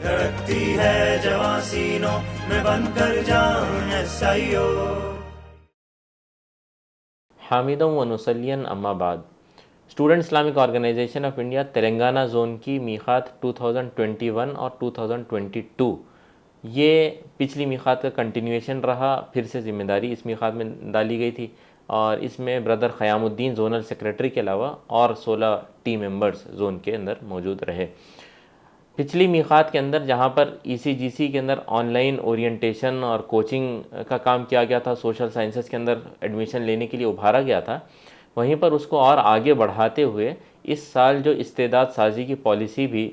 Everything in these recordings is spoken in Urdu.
دھڑکتی ہے جواں سینوں میں بن کر جان SIO. حامدًا ونصليًا اما بعد. Student Islamic organisation of India Telangana zone کی میقات 2021 اور 2022 یہ پچھلی میقات کا کنٹینیویشن رہا. پھر سے ذمہ داری اس میقات میں ڈالی گئی تھی اور اس میں بردر خیام الدین زونل سیکریٹری کے علاوہ اور 16 ٹیم ممبرز زون کے اندر موجود رہے. پچھلی میقات کے اندر جہاں پر ECGC کے اندر آن لائن اورینٹیشن اور کوچنگ کا کام کیا گیا تھا, سوشل سائنسز کے اندر ایڈمیشن لینے کے لیے ابھارا گیا تھا, وہیں پر اس کو اور آگے بڑھاتے ہوئے اس سال جو استعداد سازی کی پالیسی بھی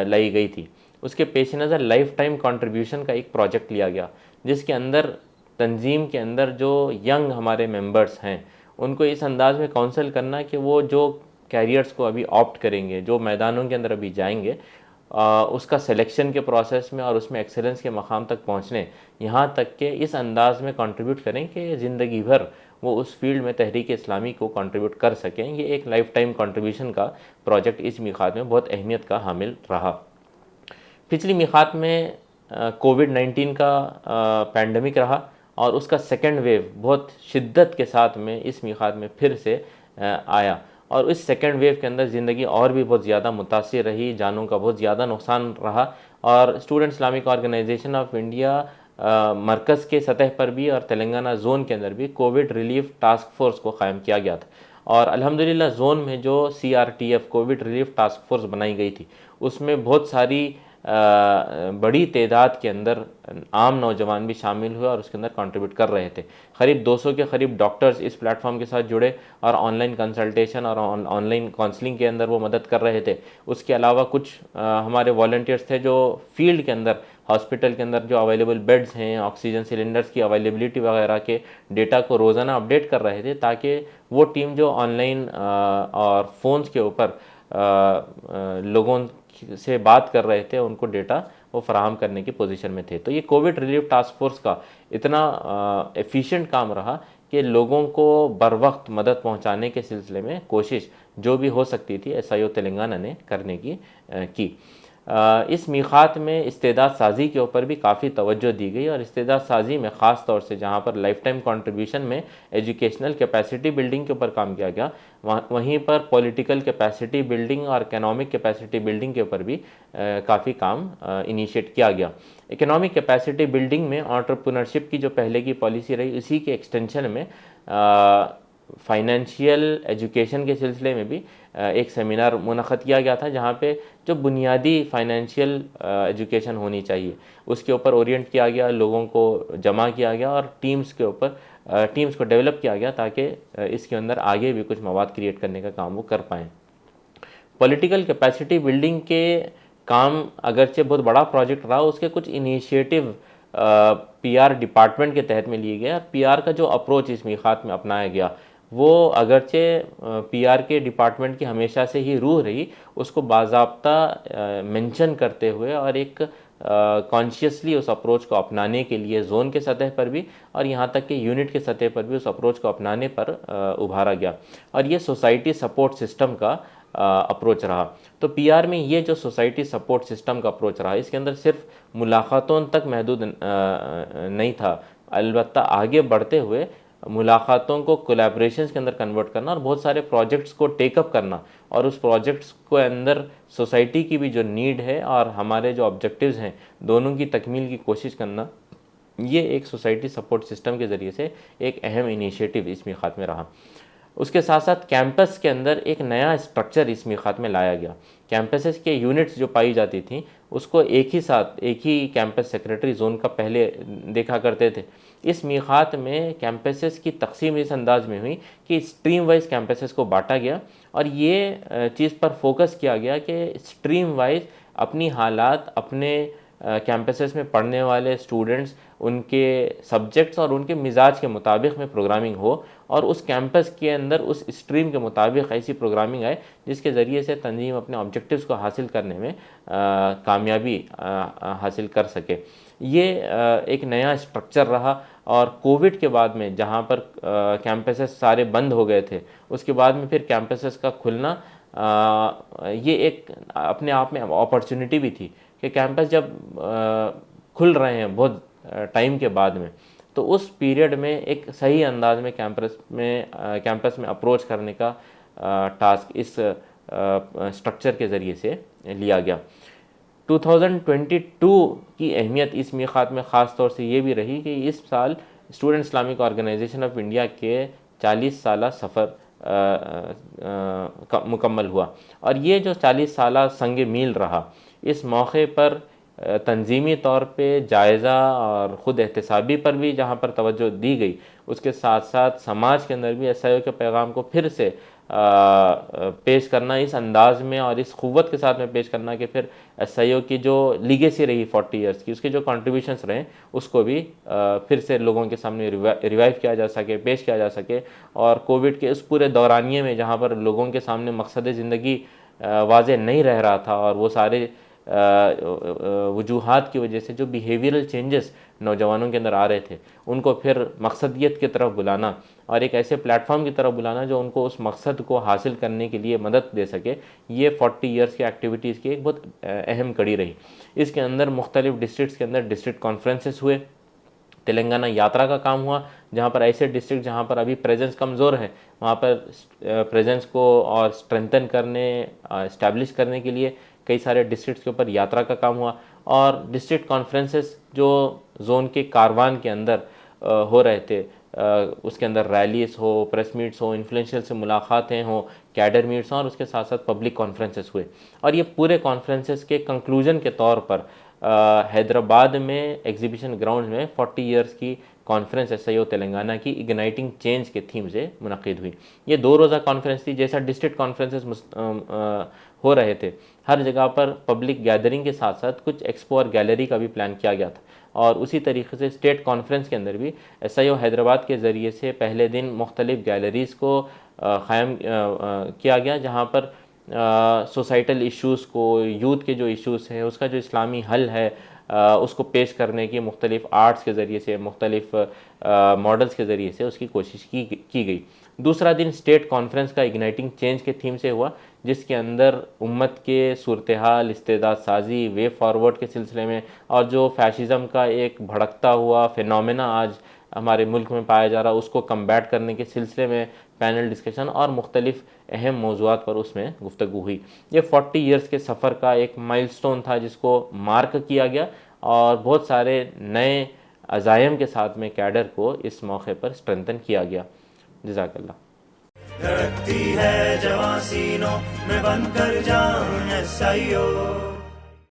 لائی گئی تھی, اس کے پیش نظر لائف ٹائم کنٹریبیوشن کا ایک پروجیکٹ لیا گیا, جس کے اندر تنظیم کے اندر جو ینگ ہمارے ممبرز ہیں ان کو اس انداز میں کونسل کرنا کہ وہ جو کیریئرز کو ابھی آپٹ کریں گے, جو میدانوں کے اندر ابھی جائیں گے, اس کا سلیکشن کے پروسیس میں اور اس میں ایکسلنس کے مقام تک پہنچنے, یہاں تک کہ اس انداز میں کنٹریبیوٹ کریں کہ زندگی بھر وہ اس فیلڈ میں تحریک اسلامی کو کنٹریبیوٹ کر سکیں. یہ ایک لائف ٹائم کنٹریبیوشن کا پروجیکٹ اس میقات میں بہت اہمیت کا حامل رہا. پچھلی میقات میں کووڈ-19 کا پینڈیمک رہا اور اس کا سیکنڈ ویو بہت شدت کے ساتھ میں اس میقات میں پھر سے آیا, اور اس سیکنڈ ویو کے اندر زندگی اور بھی بہت زیادہ متاثر رہی, جانوں کا بہت زیادہ نقصان رہا. اور student Islamic organisation of India مرکز کے سطح پر بھی اور تلنگانہ زون کے اندر بھی کووڈ ریلیف ٹاسک فورس کو قائم کیا گیا تھا, اور الحمدللہ زون میں جو CRTF Covid relief task force بنائی گئی تھی اس میں بہت ساری بڑی تعداد کے اندر عام نوجوان بھی شامل ہوئے اور اس کے اندر کنٹریبیوٹ کر رہے تھے. قریب 200 کے قریب ڈاکٹرز اس پلیٹ فارم کے ساتھ جڑے اور آن لائن کنسلٹیشن اور آن لائن کاؤنسلنگ کے اندر وہ مدد کر رہے تھے. اس کے علاوہ کچھ ہمارے والنٹیئرس تھے جو فیلڈ کے اندر ہاسپٹل کے اندر جو اویلیبل بیڈز ہیں, آکسیجن سلنڈرز کی اویلیبلٹی وغیرہ کے ڈیٹا کو روزانہ اپڈیٹ کر رہے تھے, تاکہ وہ ٹیم جو آن لائن اور فونز کے اوپر لوگوں سے بات کر رہے تھے ان کو ڈیٹا وہ فراہم کرنے کی پوزیشن میں تھے. تو یہ کووڈ ریلیف ٹاسک فورس کا اتنا ایفیشینٹ کام رہا کہ لوگوں کو بر وقت مدد پہنچانے کے سلسلے میں کوشش جو بھی ہو سکتی تھی SIO تلنگانہ نے کرنے کی. اس میقات میں استعداد سازی کے اوپر بھی کافی توجہ دی گئی, اور استعداد سازی میں خاص طور سے جہاں پر لائف ٹائم کنٹریبیوشن میں ایجوکیشنل کیپیسٹی بلڈنگ کے اوپر کام کیا گیا, وہیں پر پولیٹیکل کیپیسٹی بلڈنگ اور اکنامک کیپیسٹی بلڈنگ کے اوپر بھی کافی کام انیشیٹ کیا گیا. اکنامک کیپیسٹی بلڈنگ میں انٹرپرینورشپ کی جو پہلے کی پالیسی رہی اسی کے ایکسٹینشن میں فائنینشیل ایجوکیشن کے سلسلے میں بھی ایک سیمینار منعقد کیا گیا تھا, جہاں پہ جو بنیادی فائنینشیل ایجوکیشن ہونی چاہیے اس کے اوپر اورینٹ کیا گیا, لوگوں کو جمع کیا گیا اور ٹیمز کو ڈیولپ کیا گیا تاکہ اس کے اندر آگے بھی کچھ مواد کریٹ کرنے کا کام وہ کر پائیں. پولیٹیکل کیپیسٹی بلڈنگ کے کام اگرچہ بہت بڑا پروجیکٹ رہا, اس کے کچھ انیشیٹو PR ڈپارٹمنٹ کے تحت میں لیے گئے, اور PR کا جو اپروچ اس میقات میں اپنایا گیا وہ اگرچہ PR کے ڈپارٹمنٹ کی ہمیشہ سے ہی روح رہی, اس کو باضابطہ مینشن کرتے ہوئے اور ایک کانشیسلی اس اپروچ کو اپنانے کے لیے زون کے سطح پر بھی اور یہاں تک کہ یونٹ کے سطح پر بھی اس اپروچ کو اپنانے پر ابھارا گیا, اور یہ سوسائٹی سپورٹ سسٹم کا اپروچ رہا. تو PR میں یہ جو سوسائٹی سپورٹ سسٹم کا اپروچ رہا, اس کے اندر صرف ملاقاتوں تک محدود نہیں تھا, البتہ آگے بڑھتے ہوئے ملاقاتوں کو کولیبریشنز کے اندر کنورٹ کرنا اور بہت سارے پروجیکٹس کو ٹیک اپ کرنا, اور اس پروجیکٹس کو اندر سوسائٹی کی بھی جو نیڈ ہے اور ہمارے جو آبجیکٹیوز ہیں دونوں کی تکمیل کی کوشش کرنا, یہ ایک سوسائٹی سپورٹ سسٹم کے ذریعے سے ایک اہم انیشیٹو اس میقات میں رہا. اس کے ساتھ ساتھ کیمپس کے اندر ایک نیا اسٹرکچر اس میقات میں لایا گیا. کیمپسز کے یونٹس جو پائی جاتی تھیں اس کو ایک ہی کیمپس سیکریٹری زون کا پہلے دیکھا کرتے تھے. اس میقات میں کیمپسز کی تقسیم اس انداز میں ہوئی کہ اسٹریم وائز کیمپسز کو بانٹا گیا, اور یہ چیز پر فوکس کیا گیا کہ اسٹریم وائز اپنی حالات, اپنے کیمپسز میں پڑھنے والے اسٹوڈنٹس, ان کے سبجیکٹس اور ان کے مزاج کے مطابق میں پروگرامنگ ہو, اور اس کیمپس کے اندر اس اسٹریم کے مطابق ایسی پروگرامنگ آئے جس کے ذریعے سے تنظیم اپنے آبجیکٹیوز کو حاصل کرنے میں کامیابی حاصل کر سکے. یہ ایک نیا اسٹرکچر رہا, اور کووڈ کے بعد میں جہاں پر کیمپسز سارے بند ہو گئے تھے, اس کے بعد میں پھر کیمپسز کا کھلنا یہ ایک اپنے آپ میں اپرچونٹی بھی تھی, کہ کیمپس جب کھل رہے ہیں بہت ٹائم کے بعد میں، تو اس پیریڈ میں ایک صحیح انداز میں کیمپس میں اپروچ کرنے کا ٹاسک اس اسٹرکچر کے ذریعے سے لیا گیا۔ 2022 کی اہمیت اس میقات میں خاص طور سے یہ بھی رہی کہ اس سال student Islamic organisation of India کے 40 سالہ سفر مکمل ہوا، اور یہ جو 40 سالہ سنگ میل رہا، اس موقع پر تنظیمی طور پہ جائزہ اور خود احتسابی پر بھی جہاں پر توجہ دی گئی، اس کے ساتھ ساتھ سماج کے اندر بھی SIO کے پیغام کو پھر سے پیش کرنا اس انداز میں اور اس قوت کے ساتھ میں پیش کرنا کہ پھر SIO کی جو لیگیسی رہی 40 ایئرس کی، اس کے جو کنٹریبیوشنس رہے اس کو بھی پھر سے لوگوں کے سامنے ریوائیو کیا جا سکے، پیش کیا جا سکے، اور کووڈ کے اس پورے دورانیے میں جہاں پر لوگوں کے سامنے مقصد زندگی واضح نہیں رہ رہا تھا، اور وہ سارے وجوہات کی وجہ سے جو بیہیویئرل چینجز نوجوانوں کے اندر آ رہے تھے، ان کو پھر مقصدیت کی طرف بلانا اور ایک ایسے پلیٹ فارم کی طرف بلانا جو ان کو اس مقصد کو حاصل کرنے کے لیے مدد دے سکے، یہ 40 ایئرس کی ایکٹیویٹیز کی ایک بہت اہم کڑی رہی۔ اس کے اندر مختلف ڈسٹرکٹس کے اندر ڈسٹرکٹ کانفرنسز ہوئے، تلنگانہ یاترا کا کام ہوا، جہاں پر ایسے ڈسٹرکٹ جہاں پر ابھی پریزنس کمزور ہے وہاں پر پریزنس کو اور اسٹرینتھن کرنے، اسٹیبلش کرنے کے لیے کئی سارے ڈسٹرکٹس کے اوپر یاترا کا کام ہوا، اور ڈسٹرکٹ کانفرنسز جو زون کے کاروان کے اندر ہو رہے تھے، اس کے اندر ریلیز ہو، پریس میٹس ہو، انفلوئنشل سے ملاقاتیں ہوں، کیڈر میٹس ہوں، اور اس کے ساتھ ساتھ پبلک کانفرنسز ہوئے، اور یہ پورے کانفرنسز کے کنکلوژن کے طور پر حیدرآباد میں ایگزیبیشن گراؤنڈ میں 40 ایئرس کی کانفرنس SIO تلنگانہ کی اگنائٹنگ چینج کے تھیم سے منعقد ہوئی۔ یہ 2 روزہ کانفرنس تھی، جیسا ڈسٹرکٹ کانفرنسز ہو رہے تھے، ہر جگہ پر پبلک گیدرنگ کے ساتھ ساتھ کچھ ایکسپو اور گیلری کا بھی پلان کیا گیا تھا، اور اسی طریقے سے اسٹیٹ کانفرنس کے اندر بھی SIO حیدرآباد کے ذریعے سے پہلے دن مختلف گیلریز کو قائم کیا گیا، جہاں پر سوسائٹل ایشوز کو، یوتھ کے جو ایشوز ہیں اس کا جو اسلامی حل ہے اس کو پیش کرنے کی مختلف آرٹس کے ذریعے سے، مختلف ماڈلز کے ذریعے سے اس کی کوشش کی گئی۔ دوسرا دن اسٹیٹ کانفرنس کا اگنائٹنگ چینج کے تھیم سے ہوا، جس کے اندر امت کے صورتحال، استعداد سازی، وے فارورڈ کے سلسلے میں، اور جو فیشزم کا ایک بھڑکتا ہوا فینومینا آج ہمارے ملک میں پایا جا رہا، اس کو کمبیٹ کرنے کے سلسلے میں پینل ڈسکشن اور مختلف اہم موضوعات پر اس میں گفتگو ہوئی۔ یہ 40 ایئرس کے سفر کا ایک مائل سٹون تھا جس کو مارک کیا گیا، اور بہت سارے نئے عزائم کے ساتھ میں کیڈر کو اس موقع پر اسٹرینتھن کیا گیا۔ جزاک اللہ۔ دھڑکتی ہے جواں سینوں میں بن کر جان SIO۔